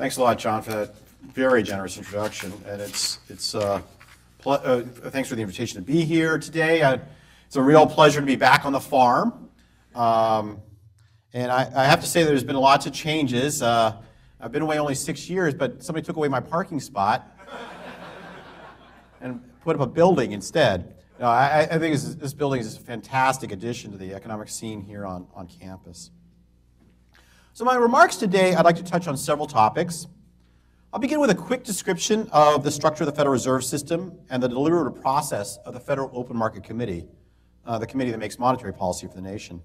Thanks a lot, John, for that very generous introduction. And thanks for the invitation to be here today. It's a real pleasure to be back on the farm. And I have to say there's been lots of changes. I've been away only 6 years, but somebody took away my parking spot and put up a building instead. I think this building is a fantastic addition to the economic scene here on campus. So my remarks today, I'd like to touch on several topics. I'll begin with a quick description of the structure of the Federal Reserve System and the deliberative process of the Federal Open Market Committee, the committee that makes monetary policy for the nation.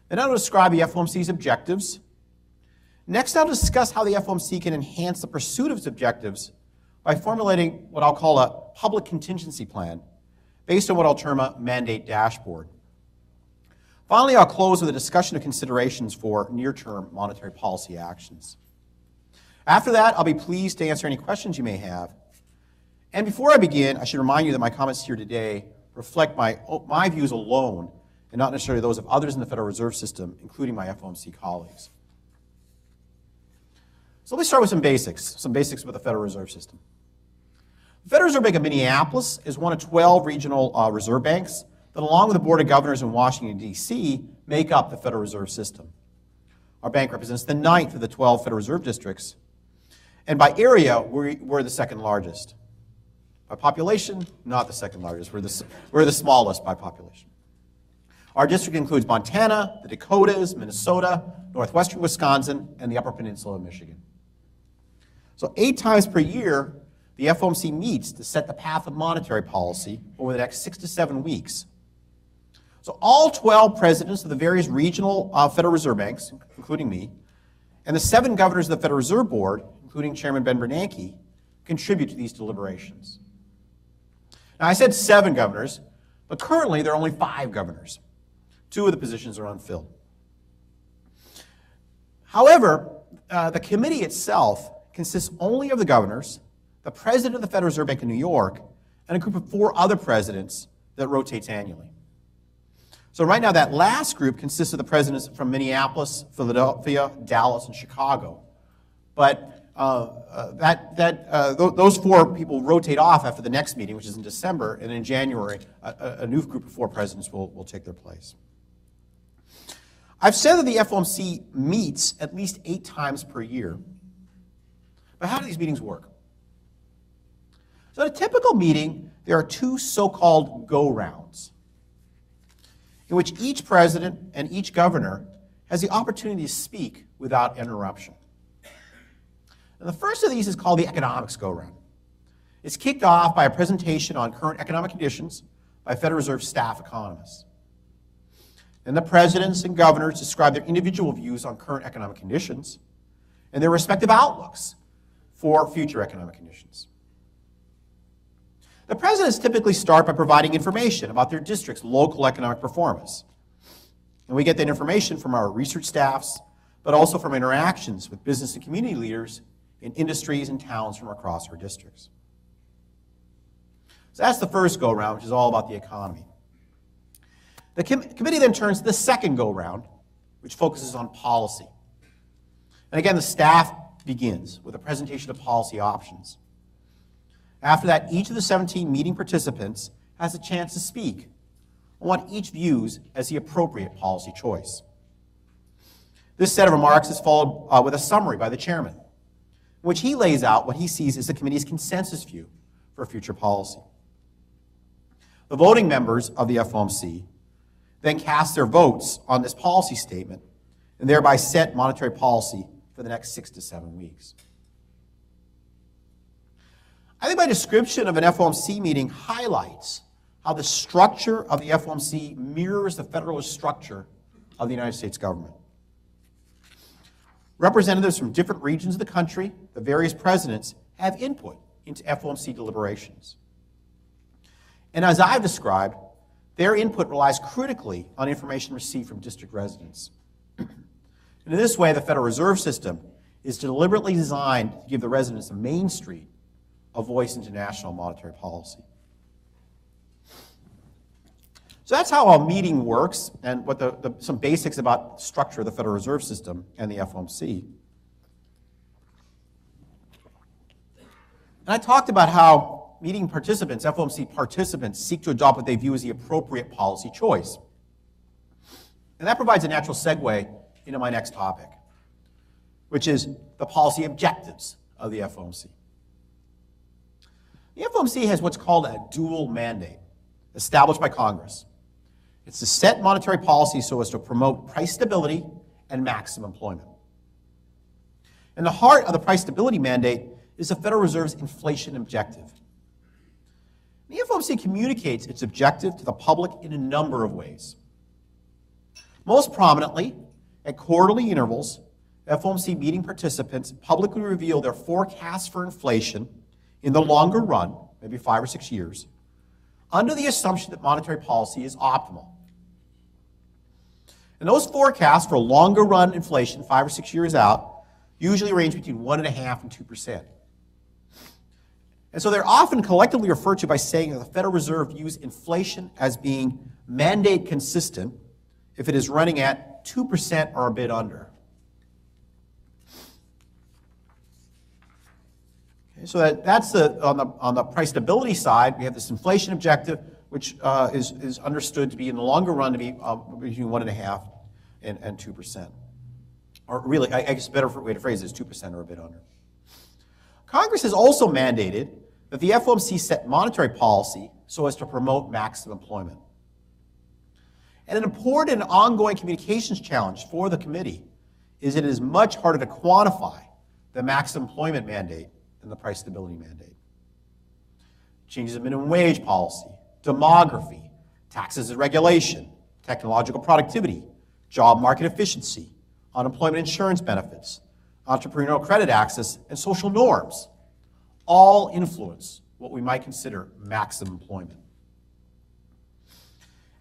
Then I'll describe the FOMC's objectives. Next, I'll discuss how the FOMC can enhance the pursuit of its objectives by formulating what I'll call a public contingency plan based on what I'll term a mandate dashboard. Finally, I'll close with a discussion of considerations for near-term monetary policy actions. After that, I'll be pleased to answer any questions you may have. And before I begin, I should remind you that my comments here today reflect my views alone and not necessarily those of others in the Federal Reserve System, including my FOMC colleagues. So let me start with some basics about the Federal Reserve System. The Federal Reserve Bank of Minneapolis is one of 12 regional reserve banks that, along with the Board of Governors in Washington, D.C., make up the Federal Reserve System. Our bank represents the 9th of the 12 Federal Reserve districts, and by area, we're the second largest. By population, not the second largest. We're the smallest by population. Our district includes Montana, the Dakotas, Minnesota, northwestern Wisconsin, and the Upper Peninsula of Michigan. So 8 times per year, the FOMC meets to set the path of monetary policy over the next 6 to 7 weeks. So all 12 presidents of the various regional Federal Reserve banks, including me, and the 7 governors of the Federal Reserve Board, including Chairman Ben Bernanke, contribute to these deliberations. Now, I said 7 governors, but currently there are only 5 governors. 2 of the positions are unfilled. However, the committee itself consists only of the governors, the president of the Federal Reserve Bank of New York, and a group of 4 other presidents that rotates annually. So right now, that last group consists of the presidents from Minneapolis, Philadelphia, Dallas, and Chicago. But those 4 people rotate off after the next meeting, which is in December, and in January, a new group of 4 presidents will take their place. I've said that the FOMC meets at least 8 times per year. But how do these meetings work? So in a typical meeting, there are 2 so-called go-rounds, in which each president and each governor has the opportunity to speak without interruption. And the first of these is called the economics go-round. It's kicked off by a presentation on current economic conditions by Federal Reserve staff economists. And the presidents and governors describe their individual views on current economic conditions and their respective outlooks for future economic conditions. The presidents typically start by providing information about their district's local economic performance. And we get that information from our research staffs, but also from interactions with business and community leaders in industries and towns from across our districts. So that's the first go-round, which is all about the economy. The committee then turns to the second go-round, which focuses on policy. And again, the staff begins with a presentation of policy options. After that, each of the 17 meeting participants has a chance to speak on what each views as the appropriate policy choice. This set of remarks is followed with a summary by the chairman, in which he lays out what he sees as the committee's consensus view for future policy. The voting members of the FOMC then cast their votes on this policy statement and thereby set monetary policy for the next 6 to 7 weeks. I think my description of an FOMC meeting highlights how the structure of the FOMC mirrors the federalist structure of the United States government. Representatives from different regions of the country, the various presidents, have input into FOMC deliberations. And as I've described, their input relies critically on information received from district residents. And in this way, the Federal Reserve System is deliberately designed to give the residents of Main Street a voice into national monetary policy. So that's how a meeting works and what some basics about the structure of the Federal Reserve System and the FOMC. And I talked about how meeting participants, FOMC participants, seek to adopt what they view as the appropriate policy choice. And that provides a natural segue into my next topic, which is the policy objectives of the FOMC. The FOMC has what's called a dual mandate established by Congress. It's to set monetary policy so as to promote price stability and maximum employment. And the heart of the price stability mandate is the Federal Reserve's inflation objective. The FOMC communicates its objective to the public in a number of ways. Most prominently, at quarterly intervals, FOMC meeting participants publicly reveal their forecasts for inflation in the longer run, maybe 5 or 6 years, under the assumption that monetary policy is optimal. And those forecasts for longer run inflation, 5 or 6 years out, usually range between 1.5% and 2%. And so they're often collectively referred to by saying that the Federal Reserve views inflation as being mandate consistent if it is running at 2% or a bit under. Okay, so that's on the price stability side, we have this inflation objective, which is understood to be in the longer run to be between 1.5% and 2%. Or really, I guess a better way to phrase it is 2% or a bit under. Congress has also mandated that the FOMC set monetary policy so as to promote maximum employment. And an important and ongoing communications challenge for the committee is that it is much harder to quantify the maximum employment mandate than the price stability mandate. Changes in minimum wage policy, demography, taxes and regulation, technological productivity, job market efficiency, unemployment insurance benefits, entrepreneurial credit access, and social norms all influence what we might consider maximum employment.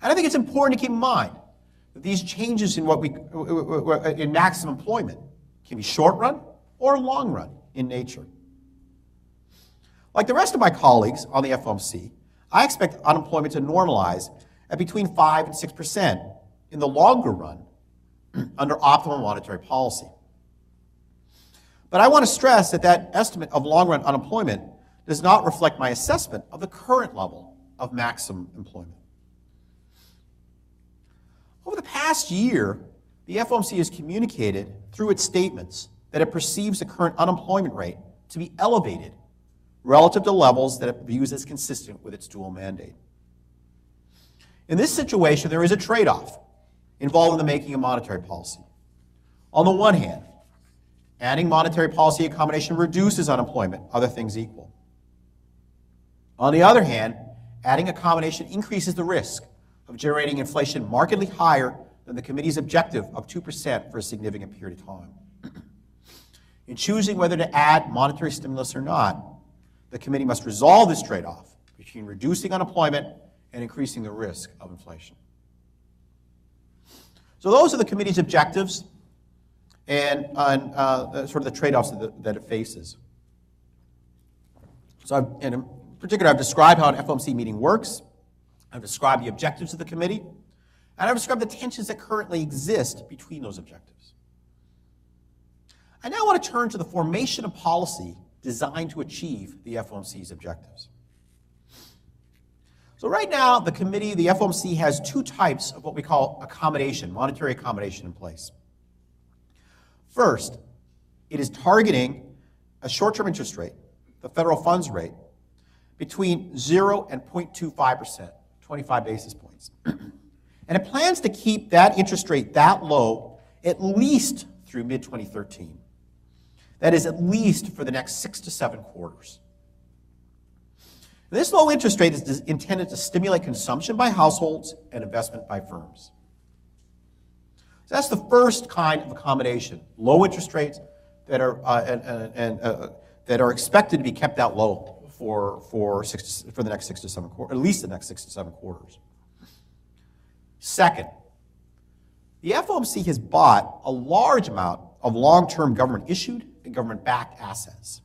And I think it's important to keep in mind that these changes in in maximum employment can be short run or long run in nature. Like the rest of my colleagues on the FOMC, I expect unemployment to normalize at between 5 and 6% in the longer run under optimal monetary policy. But I want to stress that that estimate of long-run unemployment does not reflect my assessment of the current level of maximum employment. Over the past year, the FOMC has communicated through its statements that it perceives the current unemployment rate to be elevated relative to levels that it views as consistent with its dual mandate. In this situation, there is a trade-off involved in the making of monetary policy. On the one hand, adding monetary policy accommodation reduces unemployment, other things equal. On the other hand, adding accommodation increases the risk of generating inflation markedly higher than the committee's objective of 2% for a significant period of time. In choosing whether to add monetary stimulus or not, the committee must resolve this trade-off between reducing unemployment and increasing the risk of inflation. So those are the committee's objectives and sort of the trade-offs that it faces. So in particular, I've described how an FOMC meeting works. I've described the objectives of the committee, and I've described the tensions that currently exist between those objectives. I now want to turn to the formation of policy designed to achieve the FOMC's objectives. So right now, the FOMC has two types of what we call accommodation, monetary accommodation in place. First, it is targeting a short-term interest rate, the federal funds rate, between 0 and 0.25%, 25 basis points. And it plans to keep that interest rate that low at least through mid-2013. That is, at least for the next 6 to 7 quarters. This low interest rate is intended to stimulate consumption by households and investment by firms. So that's the first kind of accommodation, low interest rates that are that are expected to be kept that low for the next 6 to 7 quarters, at least the next 6 to 7 quarters. Second, the FOMC has bought a large amount of long-term government-issued and government-backed assets.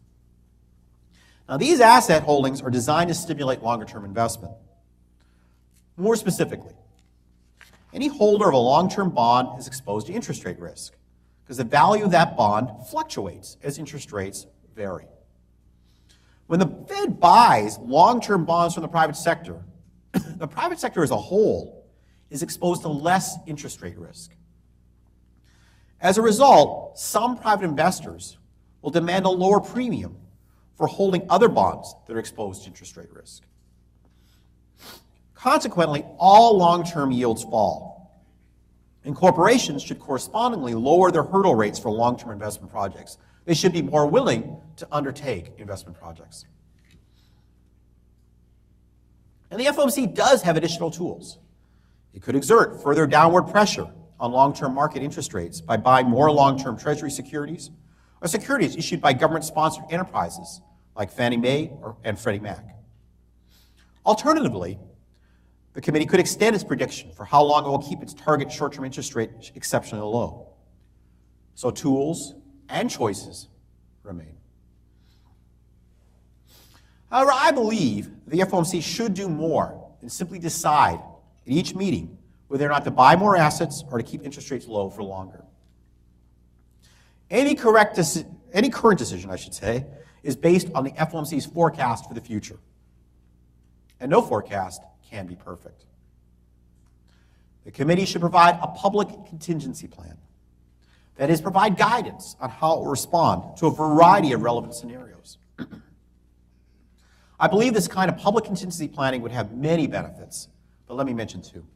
Now, these asset holdings are designed to stimulate longer-term investment. More specifically, any holder of a long-term bond is exposed to interest rate risk because the value of that bond fluctuates as interest rates vary. When the Fed buys long-term bonds from the private sector, the private sector as a whole is exposed to less interest rate risk. As a result, some private investors will demand a lower premium for holding other bonds that are exposed to interest rate risk. Consequently, all long-term yields fall, and corporations should correspondingly lower their hurdle rates for long-term investment projects. They should be more willing to undertake investment projects. And the FOMC does have additional tools. It could exert further downward pressure on long-term market interest rates by buying more long-term Treasury securities or securities issued by government-sponsored enterprises like Fannie Mae and Freddie Mac. Alternatively, the committee could extend its prediction for how long it will keep its target short-term interest rate exceptionally low. So tools and choices remain. However, I believe the FOMC should do more than simply decide at each meeting whether or not to buy more assets or to keep interest rates low for longer. Any current decision, I should say, is based on the FOMC's forecast for the future. And no forecast can be perfect. The committee should provide a public contingency plan. That is, provide guidance on how it will respond to a variety of relevant scenarios. I believe this kind of public contingency planning would have many benefits, but let me mention two.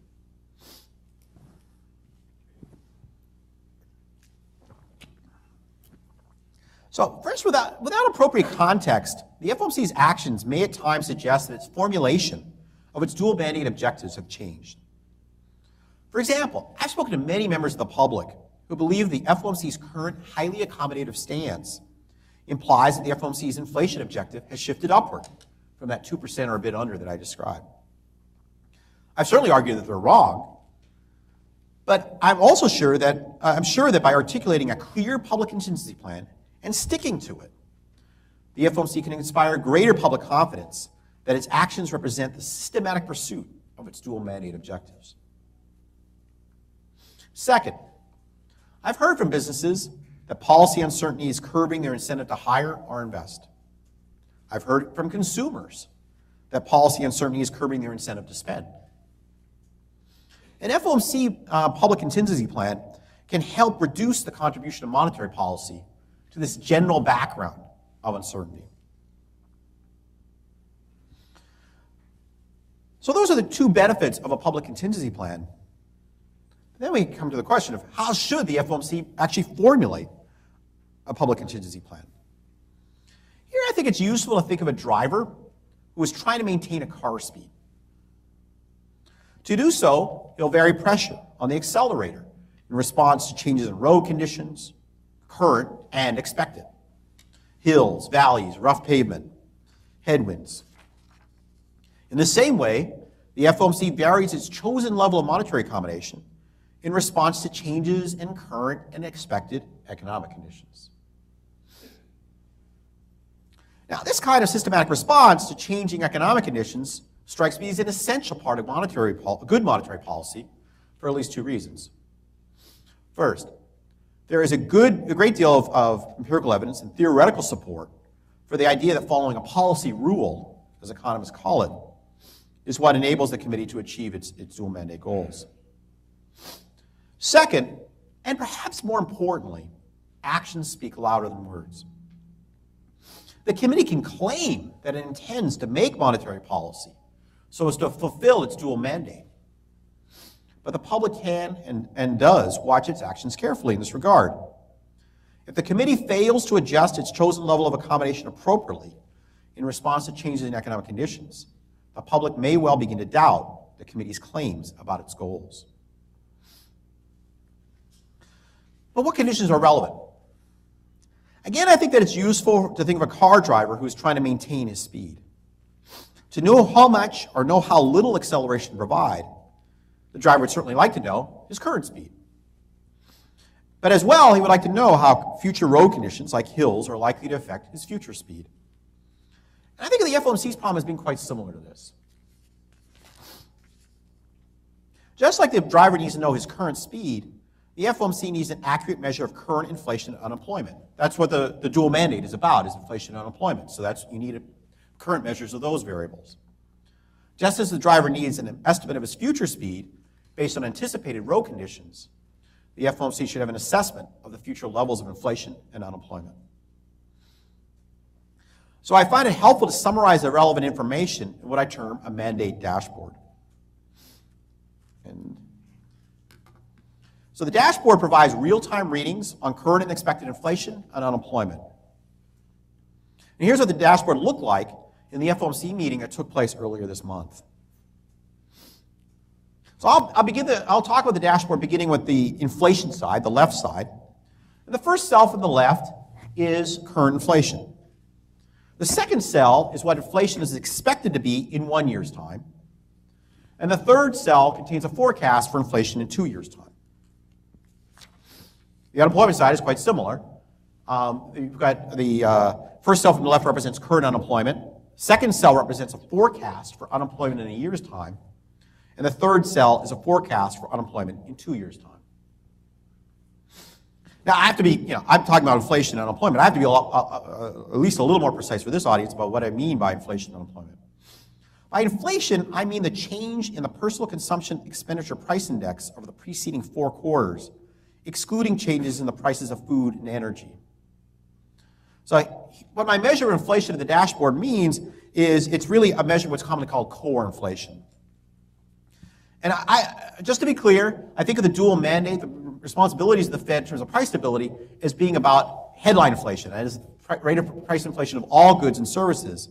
So first, without appropriate context, the FOMC's actions may at times suggest that its formulation of its dual mandate objectives have changed. For example, I've spoken to many members of the public who believe the FOMC's current highly accommodative stance implies that the FOMC's inflation objective has shifted upward from that 2% or a bit under that I described. I've certainly argued that they're wrong, but I'm also sure that by articulating a clear public contingency plan and sticking to it, the FOMC can inspire greater public confidence that its actions represent the systematic pursuit of its dual mandate objectives. Second, I've heard from businesses that policy uncertainty is curbing their incentive to hire or invest. I've heard from consumers that policy uncertainty is curbing their incentive to spend. An FOMC public contingency plan can help reduce the contribution of monetary policy to this general background of uncertainty. So those are the two benefits of a public contingency plan. Then we come to the question of how should the FOMC actually formulate a public contingency plan? Here I think it's useful to think of a driver who is trying to maintain a car speed. To do so, he'll vary pressure on the accelerator in response to changes in road conditions, current and expected, hills, valleys, rough pavement, headwinds. In the same way, the FOMC varies its chosen level of monetary accommodation in response to changes in current and expected economic conditions. Now, this kind of systematic response to changing economic conditions strikes me as an essential part of good monetary policy for at least two reasons. First, there is a great deal of empirical evidence and theoretical support for the idea that following a policy rule, as economists call it, is what enables the committee to achieve its dual mandate goals. Second, and perhaps more importantly, actions speak louder than words. The committee can claim that it intends to make monetary policy so as to fulfill its dual mandate. But the public can and does watch its actions carefully in this regard. If the committee fails to adjust its chosen level of accommodation appropriately in response to changes in economic conditions, the public may well begin to doubt the committee's claims about its goals. But what conditions are relevant? Again, I think that it's useful to think of a car driver who is trying to maintain his speed. To know how much or know how little acceleration to provide, the driver would certainly like to know his current speed. But as well, he would like to know how future road conditions, like hills, are likely to affect his future speed. And I think the FOMC's problem has been quite similar to this. Just like the driver needs to know his current speed, the FOMC needs an accurate measure of current inflation and unemployment. That's what the dual mandate is about, is inflation and unemployment. So you need current measures of those variables. Just as the driver needs an estimate of his future speed based on anticipated road conditions, the FOMC should have an assessment of the future levels of inflation and unemployment. So I find it helpful to summarize the relevant information in what I term a mandate dashboard. So the dashboard provides real-time readings on current and expected inflation and unemployment. And here's what the dashboard looked like in the FOMC meeting that took place earlier this month. So I'll talk about the dashboard beginning with the inflation side, the left side. And the first cell from the left is current inflation. The second cell is what inflation is expected to be in 1 year's time. And the third cell contains a forecast for inflation in 2 years' time. The unemployment side is quite similar. You've got the first cell from the left represents current unemployment. Second cell represents a forecast for unemployment in a year's time. And the third cell is a forecast for unemployment in 2 years' time. Now, I have to be, I'm talking about inflation and unemployment. I have to be at least a little more precise for this audience about what I mean by inflation and unemployment. By inflation, I mean the change in the personal consumption expenditure price index over the preceding 4 quarters, excluding changes in the prices of food and energy. So what my measure of inflation at the dashboard means is it's really a measure of what's commonly called core inflation. And just to be clear, I think of the dual mandate, the responsibilities of the Fed in terms of price stability, as being about headline inflation, that is, rate of price inflation of all goods and services.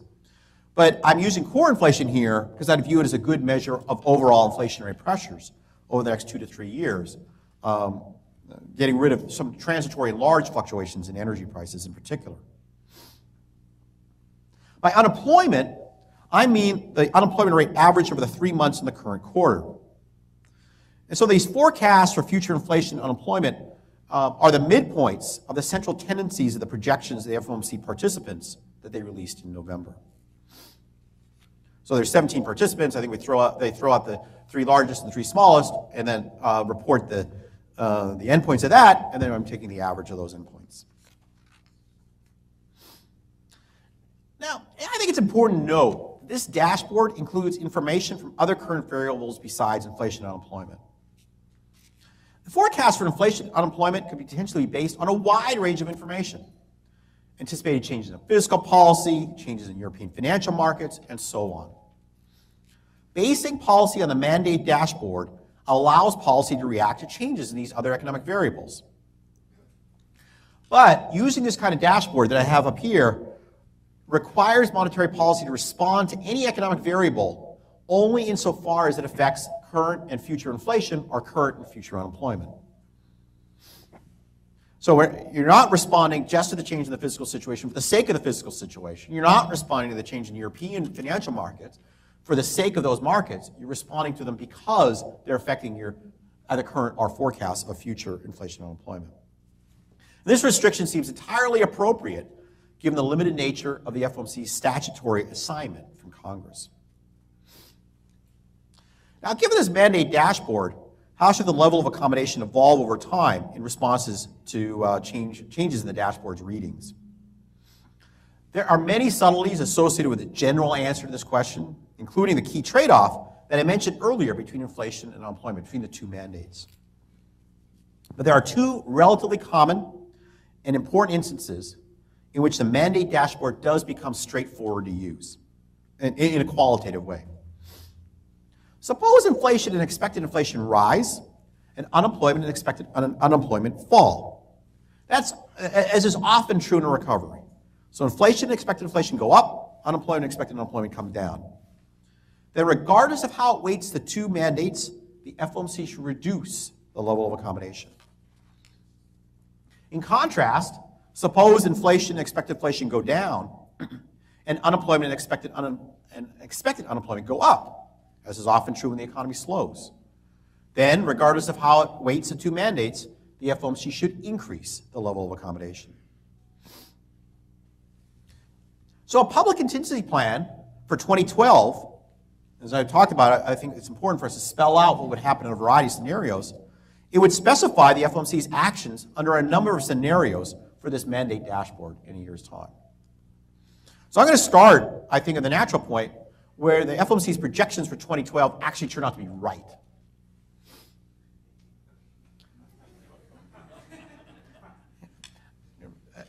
But I'm using core inflation here because I view it as a good measure of overall inflationary pressures over the next 2 to 3 years, getting rid of some transitory large fluctuations in energy prices in particular. By unemployment, I mean the unemployment rate average over the 3 months in the current quarter. And so these forecasts for future inflation and unemployment are the midpoints of the central tendencies of the projections of the FOMC participants that they released in November. So there's 17 participants. I think they throw out the 3 largest and the 3 smallest, and then report the endpoints of that, and then I'm taking the average of those endpoints. Now, I think it's important to note this dashboard includes information from other current variables besides inflation and unemployment. The forecast for inflation and unemployment could potentially be based on a wide range of information. Anticipated changes in fiscal policy, changes in European financial markets, and so on. Basing policy on the mandate dashboard allows policy to react to changes in these other economic variables. But using this kind of dashboard that I have up here requires monetary policy to respond to any economic variable only insofar as it affects current and future inflation or current and future unemployment. So you're not responding just to the change in the physical situation for the sake of the physical situation. You're not responding to the change in European financial markets for the sake of those markets. You're responding to them because they're affecting your either current or forecasts of future inflation and unemployment. This restriction seems entirely appropriate given the limited nature of the FOMC's statutory assignment from Congress. Now, given this mandate dashboard, how should the level of accommodation evolve over time in responses to changes in the dashboard's readings? There are many subtleties associated with the general answer to this question, including the key trade-off that I mentioned earlier between inflation and unemployment, between the 2 mandates. But there are 2 relatively common and important instances in which the mandate dashboard does become straightforward to use in a qualitative way. Suppose inflation and expected inflation rise, and unemployment and expected unemployment fall. That's, as is often true in a recovery. So inflation and expected inflation go up, unemployment and expected unemployment come down. Then regardless of how it weights the 2 mandates, the FOMC should reduce the level of accommodation. In contrast, suppose inflation and expected inflation go down, and unemployment and expected unemployment go up, as is often true when the economy slows. Then, regardless of how it weights the 2 mandates, the FOMC should increase the level of accommodation. So a public contingency plan for 2012, as I talked about, I think it's important for us to spell out what would happen in a variety of scenarios. It would specify the FOMC's actions under a number of scenarios for this mandate dashboard in a year's time. So I'm going to start, I think, at the natural point where the FOMC's projections for 2012 actually turned out to be right.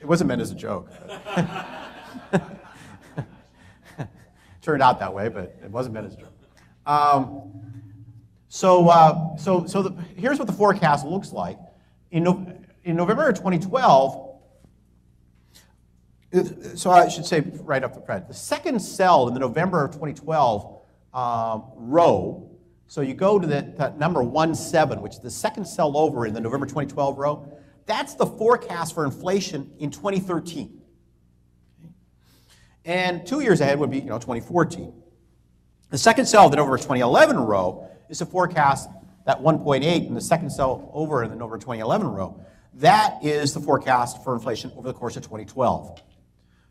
It wasn't meant as a joke. Turned out that way, but it wasn't meant as a joke. Here's what the forecast looks like. In November of 2012, so I should say right up the front, the second cell in the November of 2012 row, so you go to that number 17, which is the second cell over in the November 2012 row, that's the forecast for inflation in 2013. And 2 years ahead would be 2014. The second cell of the November 2011 row is a forecast, that 1.8, and the second cell over in the November 2011 row. That is the forecast for inflation over the course of 2012.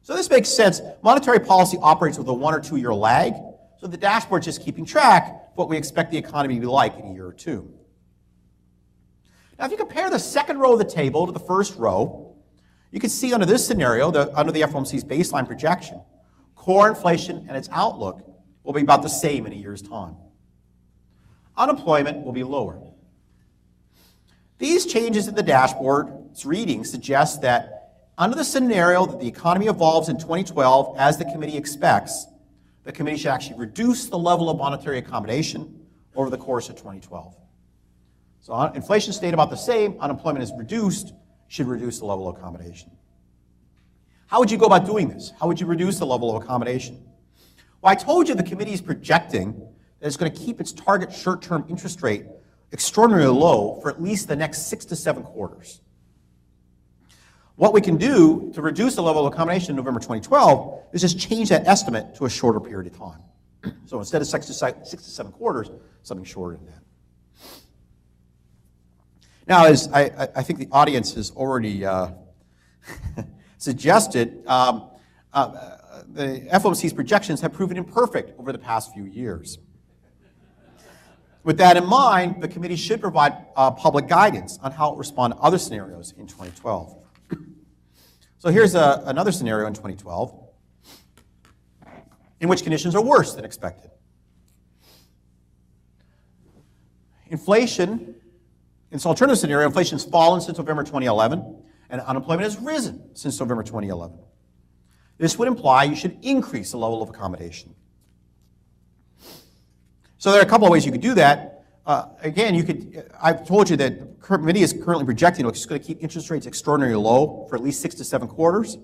So this makes sense. Monetary policy operates with a 1 or 2 year lag, so the dashboard is just keeping track of what we expect the economy to be like in a year or two. Now, if you compare the second row of the table to the first row, you can see under this scenario, under the FOMC's baseline projection, core inflation and its outlook will be about the same in a year's time. Unemployment will be lower. These changes in the dashboard's readings suggest that under the scenario that the economy evolves in 2012 as the committee expects, the committee should actually reduce the level of monetary accommodation over the course of 2012. So inflation stayed about the same, unemployment is reduced, should reduce the level of accommodation. How would you go about doing this? How would you reduce the level of accommodation? Well, I told you the committee is projecting that it's going to keep its target short-term interest rate extraordinarily low for at least the next 6 to 7 quarters. What we can do to reduce the level of accommodation in November 2012 is just change that estimate to a shorter period of time. So instead of 6 to 7 quarters, something shorter than that. Now, as I think the audience has already suggested, the FOMC's projections have proven imperfect over the past few years. With that in mind, the committee should provide public guidance on how it will respond to other scenarios in 2012. So here's another scenario in 2012 in which conditions are worse than expected. Inflation, in this alternative scenario, inflation has fallen since November 2011, and unemployment has risen since November 2011. This would imply you should increase the level of accommodation. So there are a couple of ways you could do that. Again, I've told you that the committee is currently projecting it's going to keep interest rates extraordinarily low for at least 6 to 7 quarters.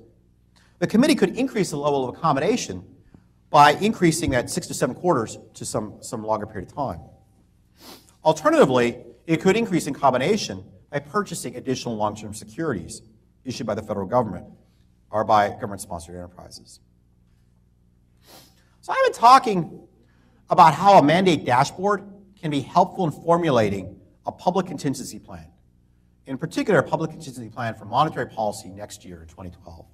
The committee could increase the level of accommodation by increasing that 6 to 7 quarters to some longer period of time. Alternatively, it could increase in combination by purchasing additional long-term securities issued by the federal government or by government-sponsored enterprises. So I've been talking about how a mandate dashboard can be helpful in formulating a public contingency plan, in particular a public contingency plan for monetary policy next year in 2012.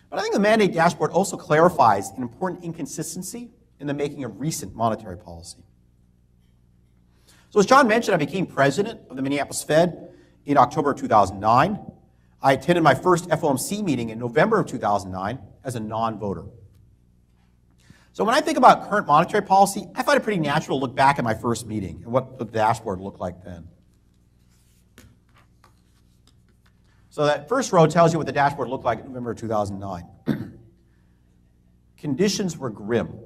But I think the mandate dashboard also clarifies an important inconsistency in the making of recent monetary policy. So as John mentioned, I became president of the Minneapolis Fed in October of 2009. I attended my first FOMC meeting in November of 2009 as a non-voter. So when I think about current monetary policy, I find it pretty natural to look back at my first meeting and what the dashboard looked like then. So that first row tells you what the dashboard looked like in November of 2009. Conditions were grim.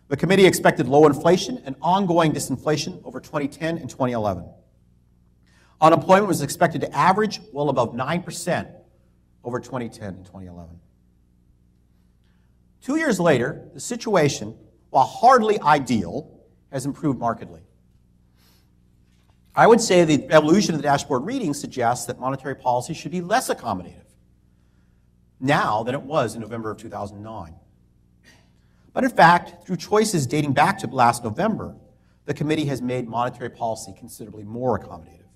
The committee expected low inflation and ongoing disinflation over 2010 and 2011. Unemployment was expected to average well above 9% over 2010 and 2011. 2 years later, the situation, while hardly ideal, has improved markedly. I would say the evolution of the dashboard reading suggests that monetary policy should be less accommodative now than it was in November of 2009. But in fact, through choices dating back to last November, the committee has made monetary policy considerably more accommodative.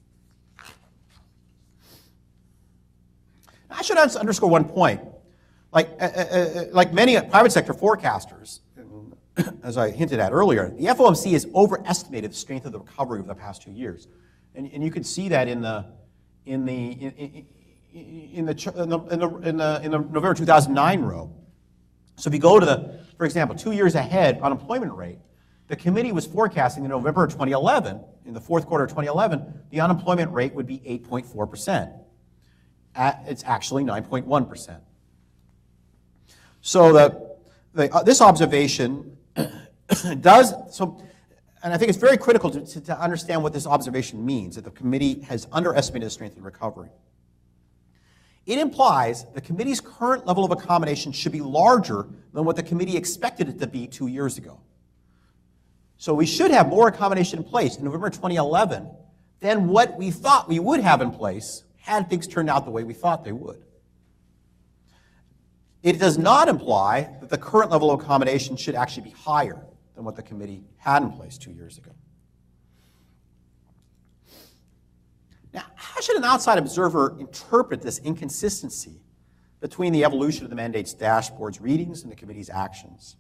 I should underscore one point. Like many private sector forecasters, as I hinted at earlier, the FOMC has overestimated the strength of the recovery over the past 2 years. And you can see that in in the November 2009 row. So if you go to for example, 2 years ahead unemployment rate, the committee was forecasting in November of 2011, in the fourth quarter of 2011, the unemployment rate would be 8.4%. It's actually 9.1%. So this observation does, and I think it's very critical to understand what this observation means, that the committee has underestimated the strength of recovery. It implies the committee's current level of accommodation should be larger than what the committee expected it to be 2 years ago. So we should have more accommodation in place in November 2011 than what we thought we would have in place had things turned out the way we thought they would. It does not imply that the current level of accommodation should actually be higher than what the committee had in place 2 years ago. Now, how should an outside observer interpret this inconsistency between the evolution of the mandate's dashboard's readings and the committee's actions?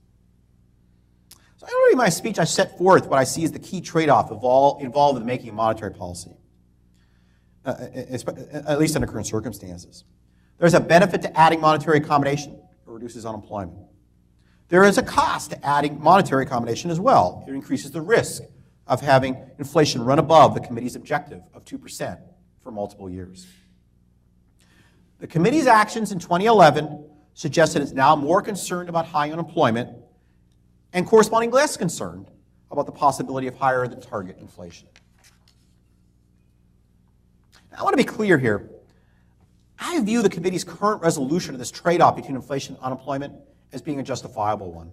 So earlier in my speech, I set forth what I see as the key trade-off involved in making monetary policy, at least under current circumstances. There's a benefit to adding monetary accommodation. It reduces unemployment. There is a cost to adding monetary accommodation as well. It increases the risk of having inflation run above the committee's objective of 2% for multiple years. The committee's actions in 2011 suggest that it's now more concerned about high unemployment and correspondingly less concerned about the possibility of higher than target inflation. Now, I want to be clear here. I view the committee's current resolution of this trade-off between inflation and unemployment as being a justifiable one.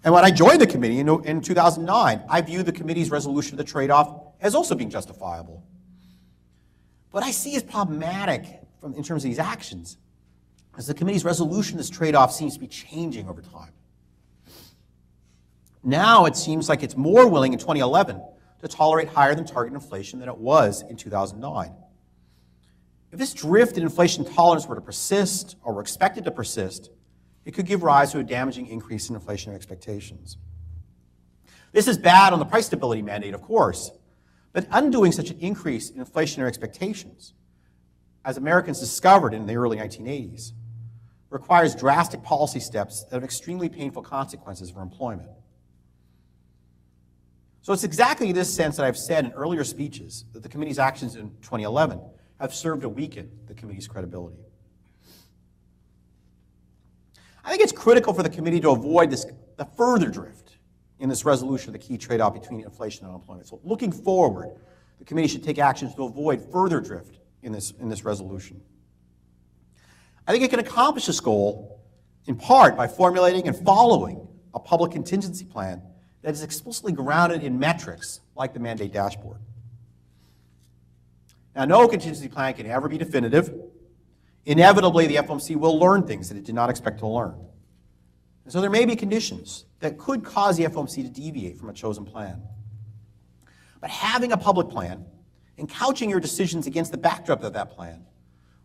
And when I joined the committee in 2009, I viewed the committee's resolution of the trade-off as also being justifiable. What I see as problematic in terms of these actions is the committee's resolution of this trade-off seems to be changing over time. Now it seems like it's more willing in 2011 to tolerate higher than target inflation than it was in 2009. If this drift in inflation tolerance were to persist, or were expected to persist, it could give rise to a damaging increase in inflationary expectations. This is bad on the price stability mandate, of course, but undoing such an increase in inflationary expectations, as Americans discovered in the early 1980s, requires drastic policy steps that have extremely painful consequences for employment. So it's exactly in this sense that I've said in earlier speeches that the committee's actions in 2011 have served to weaken the committee's credibility. I think it's critical for the committee to avoid the further drift in this resolution of the key trade-off between inflation and unemployment. So looking forward, the committee should take actions to avoid further drift in this resolution. I think it can accomplish this goal in part by formulating and following a public contingency plan that is explicitly grounded in metrics like the mandate dashboard. Now, no contingency plan can ever be definitive. Inevitably, the FOMC will learn things that it did not expect to learn. And so there may be conditions that could cause the FOMC to deviate from a chosen plan. But having a public plan and couching your decisions against the backdrop of that plan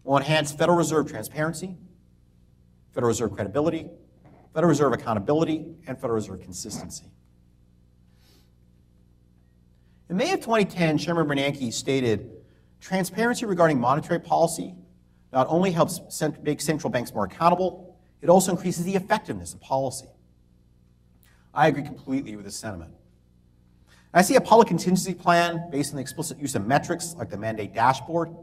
will enhance Federal Reserve transparency, Federal Reserve credibility, Federal Reserve accountability, and Federal Reserve consistency. In May of 2010, Chairman Bernanke stated, "Transparency regarding monetary policy not only helps make central banks more accountable, it also increases the effectiveness of policy." I agree completely with this sentiment. I see a public contingency plan based on the explicit use of metrics like the mandate dashboard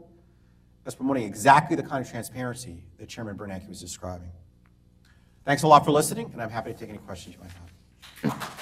as promoting exactly the kind of transparency that Chairman Bernanke was describing. Thanks a lot for listening, and I'm happy to take any questions you might have.